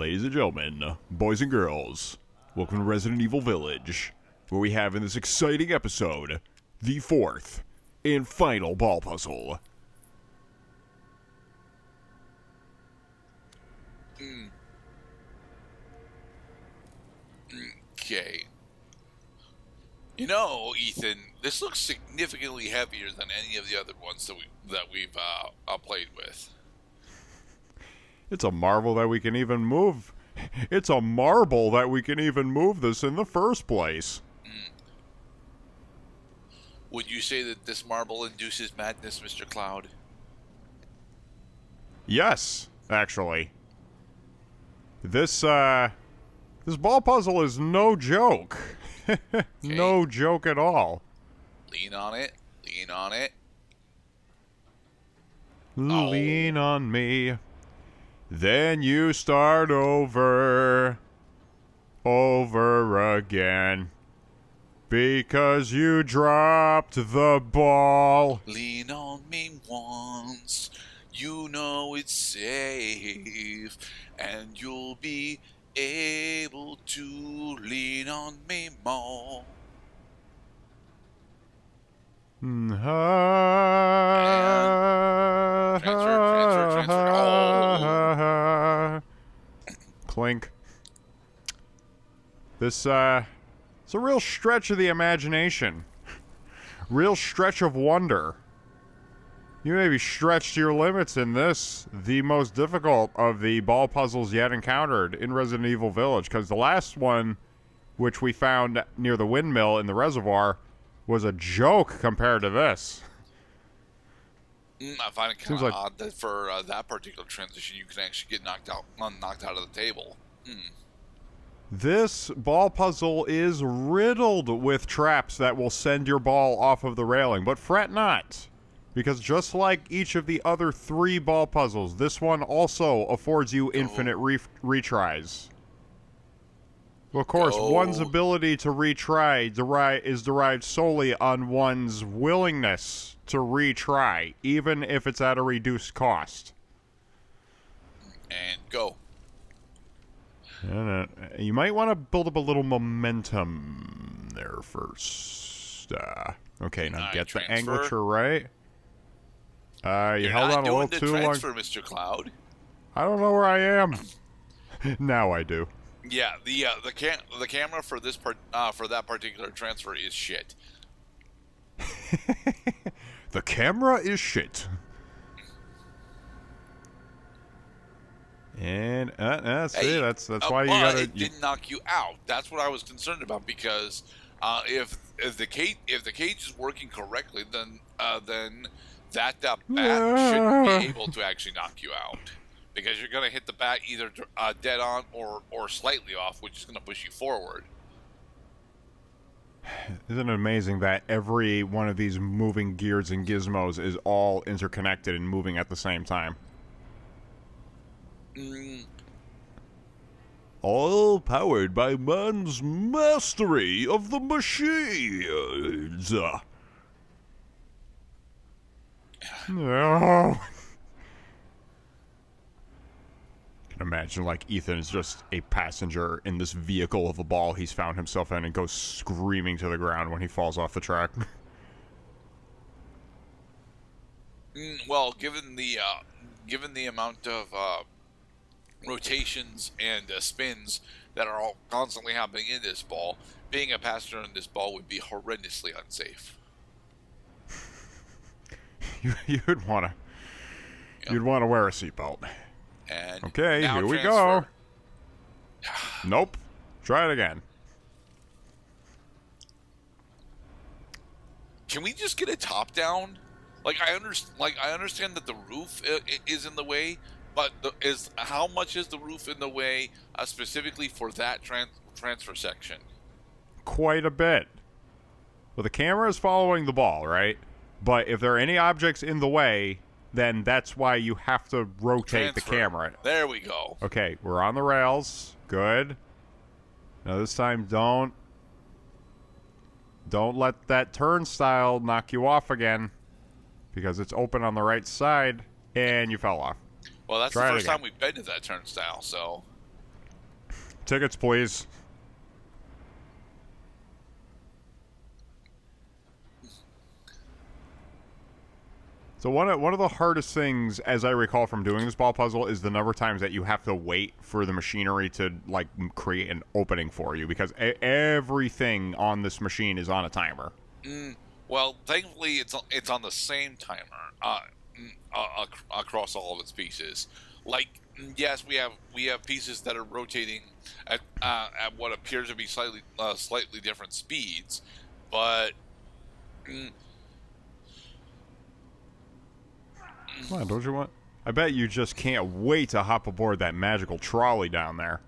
Ladies and gentlemen, boys and girls, welcome to Resident Evil Village, where we have in this exciting episode, the fourth and final ball puzzle. Okay. You know, Ethan, this looks significantly heavier than any of the other ones that we've played with. It's a marvel that we can even move. It's a marvel that we can even move this in the first place. Would you say that this marble induces madness, Mr. Cloud? Yes, actually. This ball puzzle is no joke. No joke at all. Lean on it. Lean on it. Lean on me. Then you start over again. Because you dropped the ball. Lean on me once. You know it's safe. And you'll be able to lean on me more. Transfer. Oh. Clink. It's a real stretch of the imagination. Real stretch of wonder. You may be stretched to your limits in this, the most difficult of the ball puzzles yet encountered in Resident Evil Village, because the last one, which we found near the windmill in the reservoir, was a joke compared to this. I find it kind of odd that for that particular transition, you can actually get knocked out of the table. This ball puzzle is riddled with traps that will send your ball off of the railing, but fret not. Because just like each of the other three ball puzzles, this one also affords you infinite retries. Well, of course, one's ability to retry is derived solely on one's willingness to retry, even if it's at a reduced cost. And go. You might want to build up a little momentum there first. Okay, now get the angulature right. You held on a little too long. Mr. Cloud. I don't know where I am. Now I do. Yeah, the camera for this for that particular transfer is shit. The camera is shit. And that's why you gotta. It didn't knock you out. That's what I was concerned about, because if the cage is working correctly, then that bat shouldn't be able to actually knock you out, because you're gonna hit the bat either dead on or slightly off, which is gonna push you forward. Isn't it amazing that every one of these moving gears and gizmos is all interconnected and moving at the same time? All powered by man's mastery of the machines. No. I can imagine, like, Ethan is just a passenger in this vehicle of a ball he's found himself in and goes screaming to the ground when he falls off the track. Well, given the amount of rotations and spins that are all constantly happening in this ball, being a passenger in this ball would be horrendously unsafe. You'd want to wear a seatbelt. And okay, here we go. Nope. Try it again. Can we just get a top down? I understand that the roof is in the way, but how much is the roof in the way specifically for that transfer section? Quite a bit. Well, the camera is following the ball, right? But if there are any objects in the way, then that's why you have to rotate the camera. There we go. Okay, we're on the rails. Good. Now this time, don't let that turnstile knock you off again, because it's open on the right side, and you fell off. Well, that's the first time we've been to that turnstile, so... Tickets, please. So one of the hardest things, as I recall from doing this ball puzzle, is the number of times that you have to wait for the machinery to like create an opening for you, because everything on this machine is on a timer. Well, thankfully, it's on the same timer across all of its pieces. Like, yes, we have pieces that are rotating at what appears to be slightly different speeds, but. Come on, don't you want? I bet you just can't wait to hop aboard that magical trolley down there.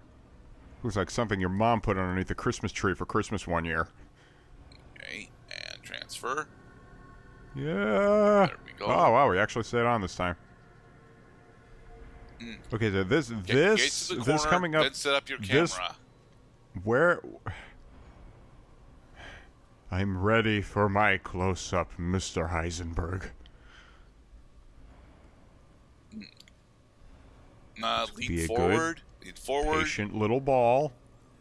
Looks like something your mom put underneath the Christmas tree for Christmas one year. Okay, and transfer. Yeah. There we go. Oh wow, we actually stayed on this time. Okay, so this coming up. Then set up your camera. Where? I'm ready for my close-up, Mr. Heisenberg. Lean forward. Patient little ball,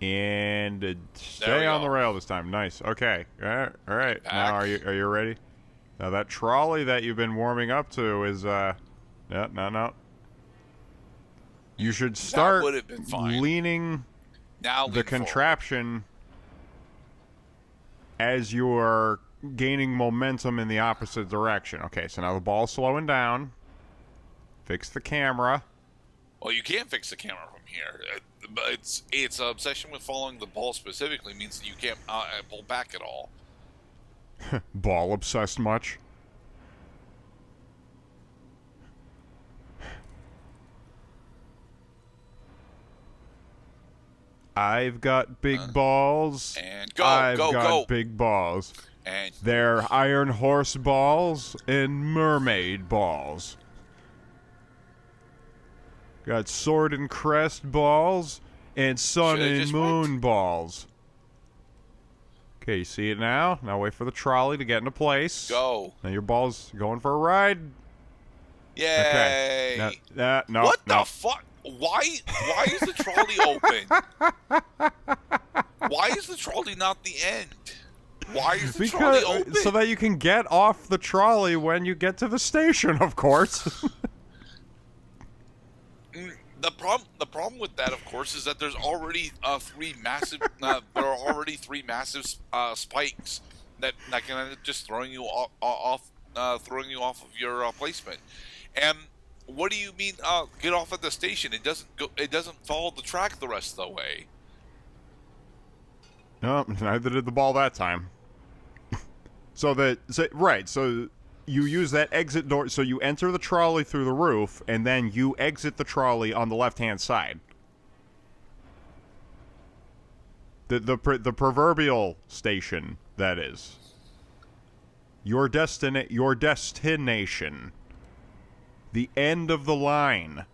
and stay on the rail this time. Nice. Okay. All right. Now, are you ready? Now that trolley that you've been warming up to is no. You should start leaning the contraption as you are gaining momentum in the opposite direction. Okay, so now the ball's slowing down. Fix the camera. Well, you can't fix the camera from here. But its obsession with following the ball specifically means that you can't pull back at all. Ball obsessed much? I've got big balls. And go, I've got big balls. And they're iron horse balls and mermaid balls. Got sword and crest balls and sun and moon balls. Okay, you see it now? Now wait for the trolley to get into place. Go. Now your ball's going for a ride. Yay! Okay. No. What the fuck? Why is the trolley open? Why is the trolley not the end? Why is the trolley open? So that you can get off the trolley when you get to the station, of course. The problem with that, of course, is that there's already three massive spikes that can end up just throwing you off of your placement. And what do you mean get off at the station? It doesn't follow the track the rest of the way. No, neither did the ball that time. So you use that exit door, so you enter the trolley through the roof, and then you exit the trolley on the left-hand side. The proverbial station, that is. Your destination. The end of the line.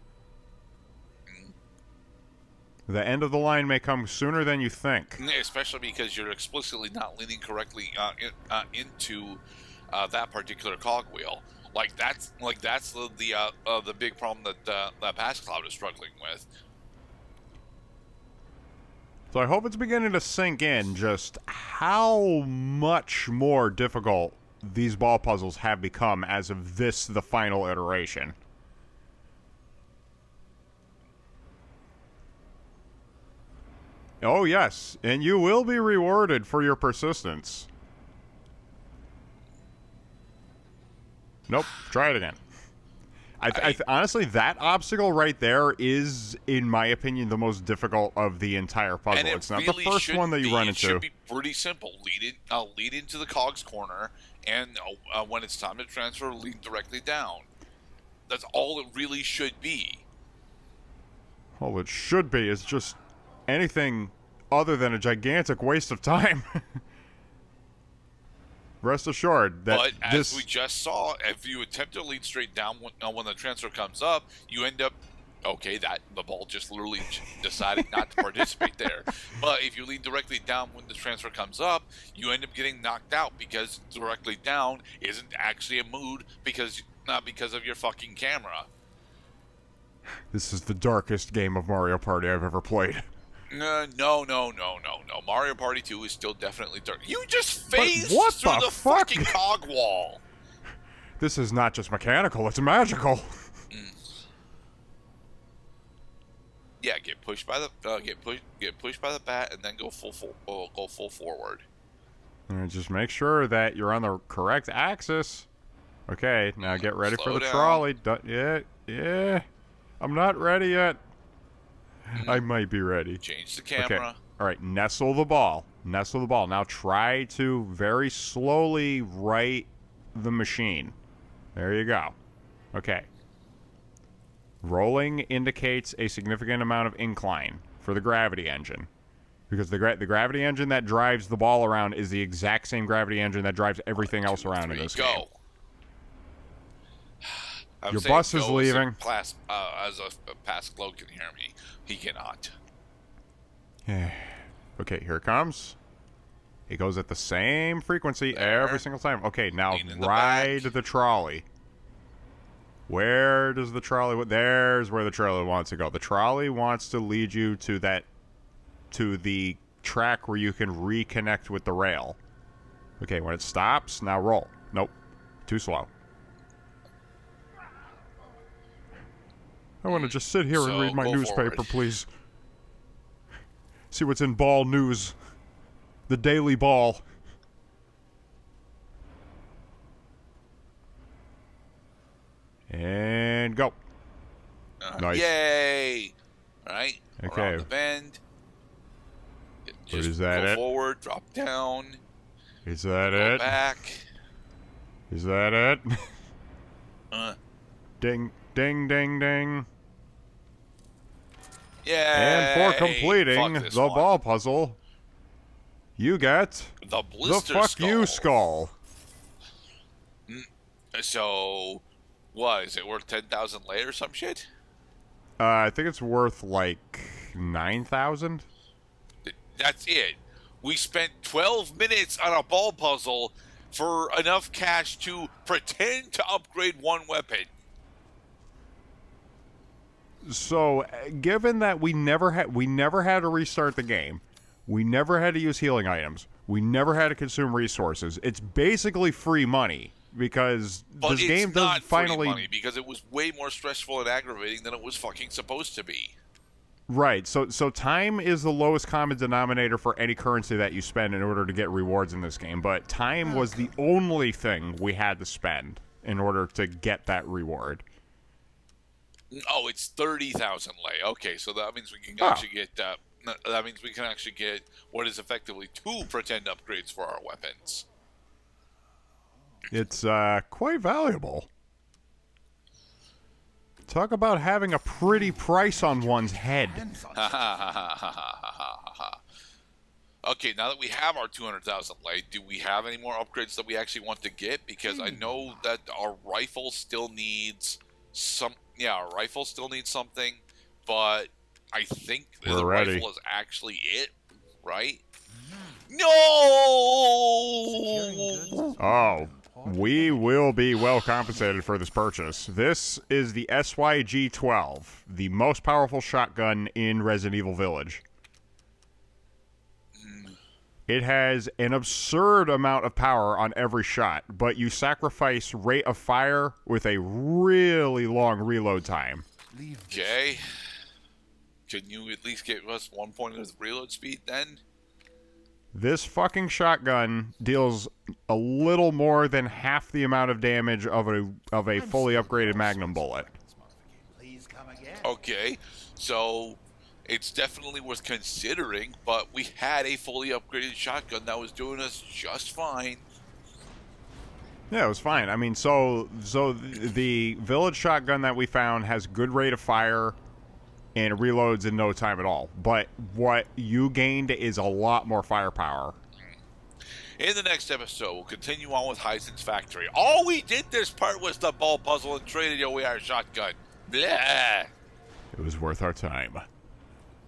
The end of the line may come sooner than you think. Especially because you're explicitly not leaning correctly into that particular cogwheel. That's the big problem that Pass Cloud is struggling with. So I hope it's beginning to sink in just how much more difficult these ball puzzles have become as of the final iteration. Oh yes, and you will be rewarded for your persistence. Nope, try it again. Honestly, that obstacle right there is, in my opinion, the most difficult of the entire puzzle. It's not the first one that you run into. It should be pretty simple. Lead into the cog's corner, and when it's time to transfer, lead directly down. That's all it really should be. All it should be is just anything other than a gigantic waste of time. Rest assured that as we just saw, if you attempt to lead straight down when the transfer comes up, you end up that the ball just literally decided not to participate there. But if you lead directly down when the transfer comes up, you end up getting knocked out because directly down isn't actually a mood not because of your fucking camera. This is the darkest game of Mario Party I've ever played. No. Mario Party 2 is still definitely dark. You just phased what through the the fuck? fucking cog wall. This is not just mechanical, it's magical. Yeah, get pushed by the get pushed by the bat, and then go full forward. And just make sure that you're on the correct axis. Okay, now get ready for the down. trolley. Yeah. I'm not ready yet. I might be ready. Change the camera. Okay. All right, nestle the ball. Nestle the ball. Now try to very slowly right the machine. There you go. Okay. Rolling indicates a significant amount of incline for the gravity engine. Because the gravity engine that drives the ball around is the exact same gravity engine that drives everything else around in this game. Your bus is leaving. As a past glow can hear me, he cannot. Okay, here it comes. It goes at the same frequency every single time. Okay, now ride the trolley. Where does the trolley... There's where the trolley wants to go. The trolley wants to lead you to the track where you can reconnect with the rail. Okay, when it stops, now roll. Nope. Too slow. I want to just sit here and read my newspaper, forward. please. See what's in Ball News. The Daily Ball. And go. Nice. Yay! All right. Okay. Around the bend. Just is that go it? forward, drop down. Is that Go it? back. Is that it? Ding, ding, ding, ding. Yeah. And for completing the ball puzzle, you get the blister the fuck skull. you skull. So, what is it worth 10,000 lei or some shit? I think it's worth like 9,000. That's it. We spent 12 minutes on a ball puzzle for enough cash to pretend to upgrade one weapon. So, given that we never had to restart the game, we never had to use healing items, we never had to consume resources. It's basically free money because this game does finally. Free money because it was way more stressful and aggravating than it was fucking supposed to be. Right. So time is the lowest common denominator for any currency that you spend in order to get rewards in this game. But time was the only thing we had to spend in order to get that reward. Oh, it's 30,000 lei. Okay, so that means we can actually get. That means we can actually get what is effectively 2 pretend upgrades for our weapons. It's quite valuable. Talk about having a pretty price on one's head. Okay, now that we have our 200,000 lei, do we have any more upgrades that we actually want to get? Because I know that our rifle still needs some. Yeah, our rifle still needs something, but I think the rifle is actually it, right? No! Oh, we will be well compensated for this purchase. This is the SYG-12, the most powerful shotgun in Resident Evil Village. It has an absurd amount of power on every shot, but you sacrifice rate of fire with a really long reload time. Okay. Can you at least get us 1 point of reload speed then? This fucking shotgun deals a little more than half the amount of damage of a fully upgraded Magnum bullet. Okay, so it's definitely worth considering, but we had a fully upgraded shotgun that was doing us just fine. Yeah, it was fine. I mean, so the village shotgun that we found has good rate of fire and it reloads in no time at all. But what you gained is a lot more firepower. In the next episode, we'll continue on with Heisen's factory. All we did this part was the ball puzzle and traded away our shotgun. Blah! It was worth our time.